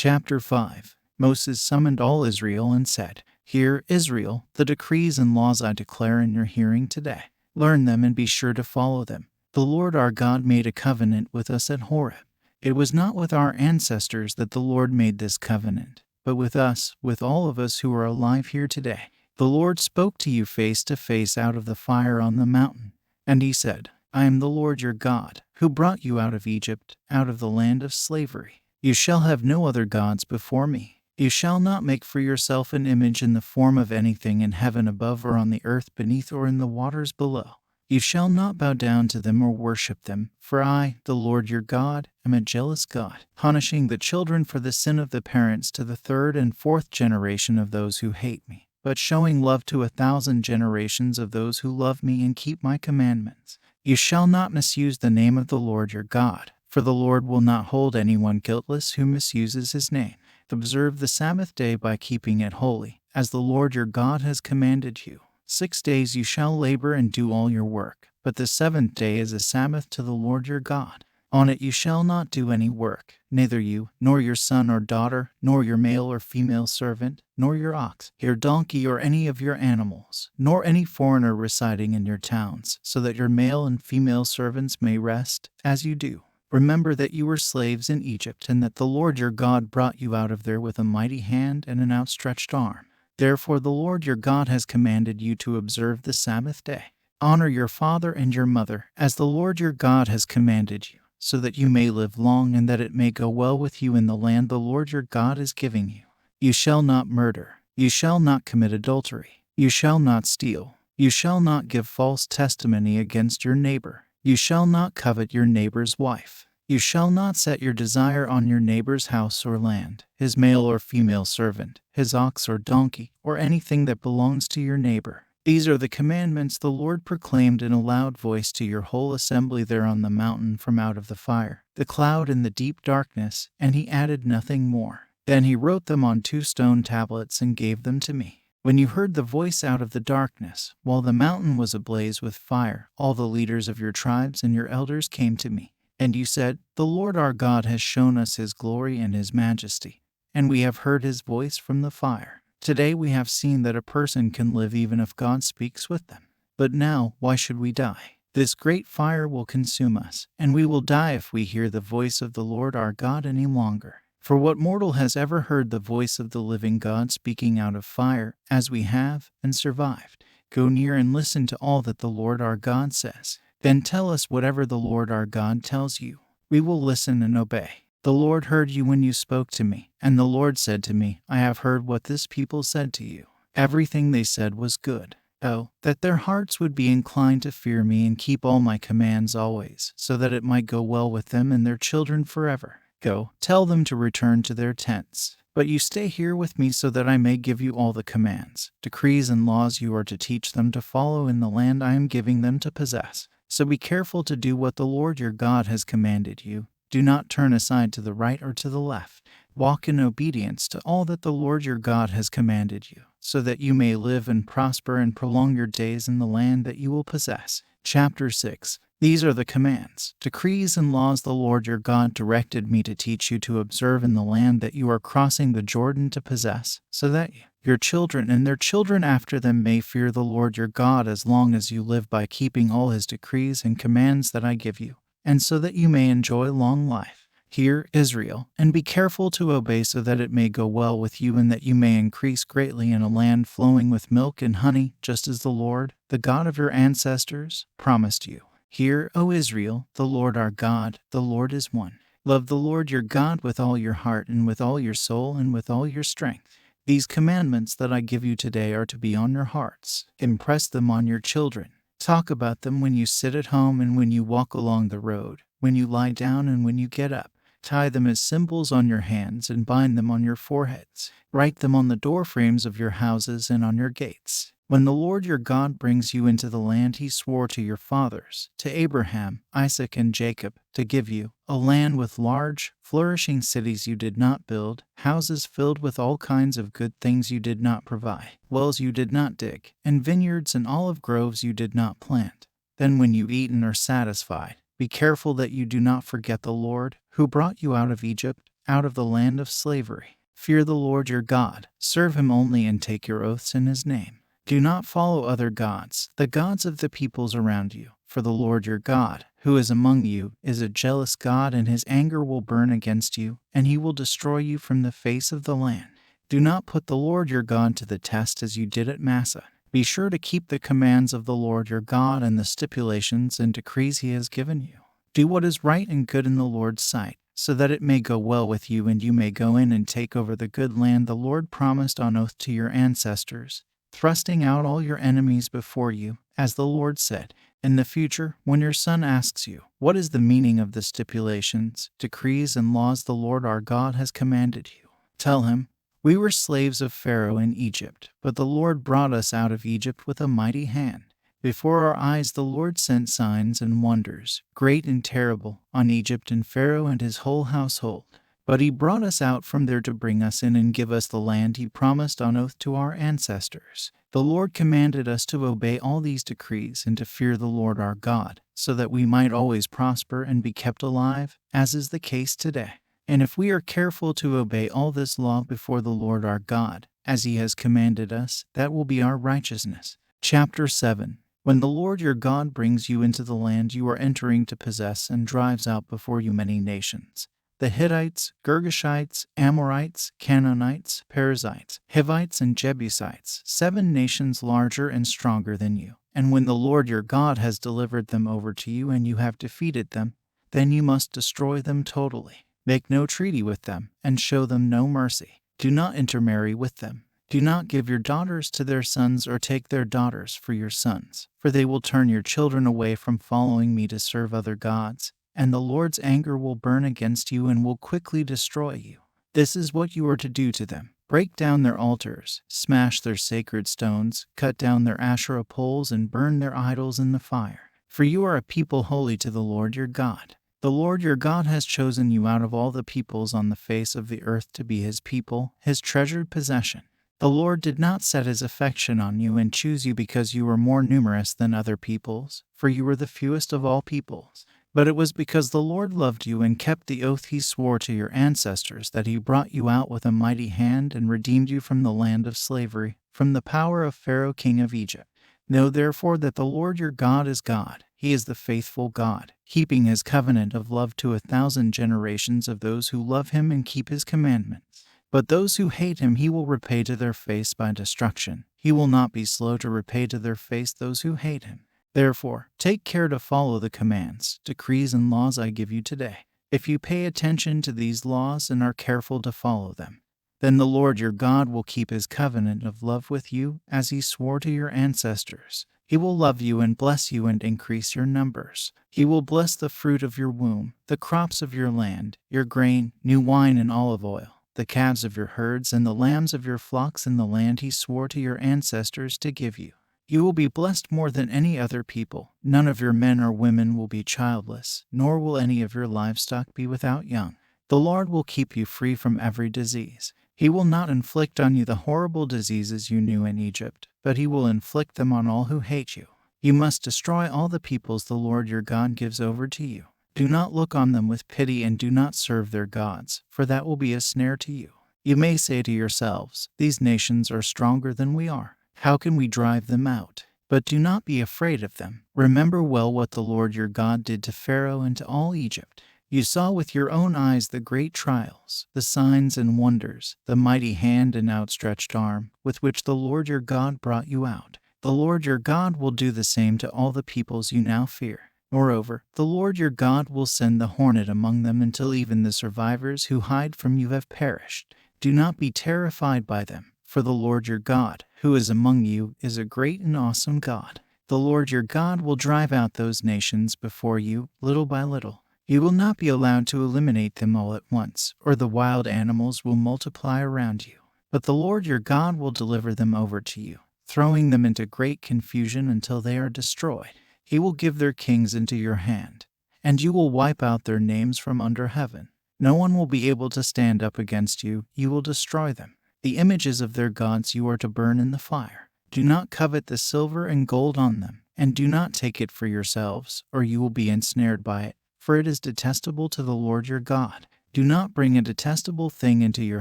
Chapter 5. Moses summoned all Israel and said, Hear, Israel, the decrees and laws I declare in your hearing today. Learn them and be sure to follow them. The Lord our God made a covenant with us at Horeb. It was not with our ancestors that the Lord made this covenant, but with us, with all of us who are alive here today. The Lord spoke to you face to face out of the fire on the mountain. And he said, I am the Lord your God, who brought you out of Egypt, out of the land of slavery. You shall have no other gods before me. You shall not make for yourself an image in the form of anything in heaven above or on the earth beneath or in the waters below. You shall not bow down to them or worship them, for I, the Lord your God, am a jealous God, punishing the children for the sin of the parents to the third and fourth generation of those who hate me, but showing love to 1,000 generations of those who love me and keep my commandments. You shall not misuse the name of the Lord your God, for the Lord will not hold anyone guiltless who misuses his name. Observe the Sabbath day by keeping it holy, as the Lord your God has commanded you. 6 days you shall labor and do all your work, but the seventh day is a Sabbath to the Lord your God. On it you shall not do any work, neither you, nor your son or daughter, nor your male or female servant, nor your ox, your donkey, or any of your animals, nor any foreigner residing in your towns, so that your male and female servants may rest, as you do. Remember that you were slaves in Egypt, and that the Lord your God brought you out of there with a mighty hand and an outstretched arm. Therefore the Lord your God has commanded you to observe the Sabbath day. Honor your father and your mother, as the Lord your God has commanded you, so that you may live long and that it may go well with you in the land the Lord your God is giving you. You shall not murder. You shall not commit adultery. You shall not steal. You shall not give false testimony against your neighbor. You shall not covet your neighbor's wife. You shall not set your desire on your neighbor's house or land, his male or female servant, his ox or donkey, or anything that belongs to your neighbor. These are the commandments the Lord proclaimed in a loud voice to your whole assembly there on the mountain from out of the fire, the cloud and the deep darkness, and he added nothing more. Then he wrote them on 2 stone tablets and gave them to me. When you heard the voice out of the darkness, while the mountain was ablaze with fire, all the leaders of your tribes and your elders came to me. And you said, The Lord our God has shown us his glory and his majesty, and we have heard his voice from the fire. Today we have seen that a person can live even if God speaks with them. But now, why should we die? This great fire will consume us, and we will die if we hear the voice of the Lord our God any longer. For what mortal has ever heard the voice of the living God speaking out of fire, as we have, and survived? Go near and listen to all that the Lord our God says. Then tell us whatever the Lord our God tells you. We will listen and obey. The Lord heard you when you spoke to me, and the Lord said to me, I have heard what this people said to you. Everything they said was good. Oh, that their hearts would be inclined to fear me and keep all my commands always, so that it might go well with them and their children forever. Go, tell them to return to their tents. But you stay here with me so that I may give you all the commands, decrees, and laws you are to teach them to follow in the land I am giving them to possess. So be careful to do what the Lord your God has commanded you. Do not turn aside to the right or to the left. Walk in obedience to all that the Lord your God has commanded you, so that you may live and prosper and prolong your days in the land that you will possess. Chapter 6. These are the commands, decrees, and laws the Lord your God directed me to teach you to observe in the land that you are crossing the Jordan to possess, so that you, your children, and their children after them may fear the Lord your God as long as you live by keeping all his decrees and commands that I give you, and so that you may enjoy long life. Hear, Israel, and be careful to obey so that it may go well with you and that you may increase greatly in a land flowing with milk and honey, just as the Lord, the God of your ancestors, promised you. Hear, O Israel, the Lord our God, the Lord is one. Love the Lord your God with all your heart and with all your soul and with all your strength. These commandments that I give you today are to be on your hearts. Impress them on your children. Talk about them when you sit at home and when you walk along the road, when you lie down and when you get up. Tie them as symbols on your hands and bind them on your foreheads. Write them on the doorframes of your houses and on your gates. When the Lord your God brings you into the land he swore to your fathers, to Abraham, Isaac, and Jacob, to give you, a land with large, flourishing cities you did not build, houses filled with all kinds of good things you did not provide, wells you did not dig, and vineyards and olive groves you did not plant. Then when you eat and are satisfied, be careful that you do not forget the Lord, who brought you out of Egypt, out of the land of slavery. Fear the Lord your God, serve him only, and take your oaths in his name. Do not follow other gods, the gods of the peoples around you, for the Lord your God, who is among you, is a jealous God, and his anger will burn against you, and he will destroy you from the face of the land. Do not put the Lord your God to the test as you did at Massa. Be sure to keep the commands of the Lord your God and the stipulations and decrees he has given you. Do what is right and good in the Lord's sight, so that it may go well with you and you may go in and take over the good land the Lord promised on oath to your ancestors, thrusting out all your enemies before you, as the Lord said. In the future, when your son asks you, what is the meaning of the stipulations, decrees, and laws the Lord our God has commanded you, tell him, we were slaves of Pharaoh in Egypt, but the Lord brought us out of Egypt with a mighty hand. Before our eyes the Lord sent signs and wonders, great and terrible, on Egypt and Pharaoh and his whole household. But he brought us out from there to bring us in and give us the land he promised on oath to our ancestors. The Lord commanded us to obey all these decrees and to fear the Lord our God, so that we might always prosper and be kept alive, as is the case today. And if we are careful to obey all this law before the Lord our God, as he has commanded us, that will be our righteousness. Chapter 7. When the Lord your God brings you into the land you are entering to possess and drives out before you many nations, the Hittites, Girgashites, Amorites, Canaanites, Perizzites, Hivites, and Jebusites, 7 nations larger and stronger than you. And when the Lord your God has delivered them over to you and you have defeated them, then you must destroy them totally. Make no treaty with them, and show them no mercy. Do not intermarry with them. Do not give your daughters to their sons or take their daughters for your sons, for they will turn your children away from following me to serve other gods, and the Lord's anger will burn against you and will quickly destroy you. This is what you are to do to them. Break down their altars, smash their sacred stones, cut down their Asherah poles, and burn their idols in the fire. For you are a people holy to the Lord your God. The Lord your God has chosen you out of all the peoples on the face of the earth to be his people, his treasured possession. The Lord did not set his affection on you and choose you because you were more numerous than other peoples, for you were the fewest of all peoples. But it was because the Lord loved you and kept the oath he swore to your ancestors that he brought you out with a mighty hand and redeemed you from the land of slavery, from the power of Pharaoh king of Egypt. Know therefore that the Lord your God is God. He is the faithful God, keeping his covenant of love to 1,000 generations of those who love him and keep his commandments. But those who hate him he will repay to their face by destruction. He will not be slow to repay to their face those who hate him. Therefore, take care to follow the commands, decrees, and laws I give you today. If you pay attention to these laws and are careful to follow them, then the Lord your God will keep his covenant of love with you, as he swore to your ancestors. He will love you and bless you and increase your numbers. He will bless the fruit of your womb, the crops of your land, your grain, new wine and olive oil, the calves of your herds and the lambs of your flocks in the land he swore to your ancestors to give you. You will be blessed more than any other people. None of your men or women will be childless, nor will any of your livestock be without young. The Lord will keep you free from every disease. He will not inflict on you the horrible diseases you knew in Egypt, but he will inflict them on all who hate you. You must destroy all the peoples the Lord your God gives over to you. Do not look on them with pity and do not serve their gods, for that will be a snare to you. You may say to yourselves, these nations are stronger than we are. How can we drive them out? But do not be afraid of them. Remember well what the Lord your God did to Pharaoh and to all Egypt. You saw with your own eyes the great trials, the signs and wonders, the mighty hand and outstretched arm, with which the Lord your God brought you out. The Lord your God will do the same to all the peoples you now fear. Moreover, the Lord your God will send the hornet among them until even the survivors who hide from you have perished. Do not be terrified by them, for the Lord your God, who is among you, is a great and awesome God. The Lord your God will drive out those nations before you, little by little. You will not be allowed to eliminate them all at once, or the wild animals will multiply around you. But the Lord your God will deliver them over to you, throwing them into great confusion until they are destroyed. He will give their kings into your hand, and you will wipe out their names from under heaven. No one will be able to stand up against you. You will destroy them. The images of their gods you are to burn in the fire. Do not covet the silver and gold on them, and do not take it for yourselves, or you will be ensnared by it. For it is detestable to the Lord your God. Do not bring a detestable thing into your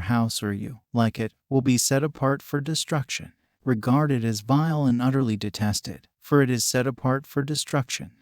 house, or you, like it, will be set apart for destruction. Regard it as vile and utterly detested, for it is set apart for destruction.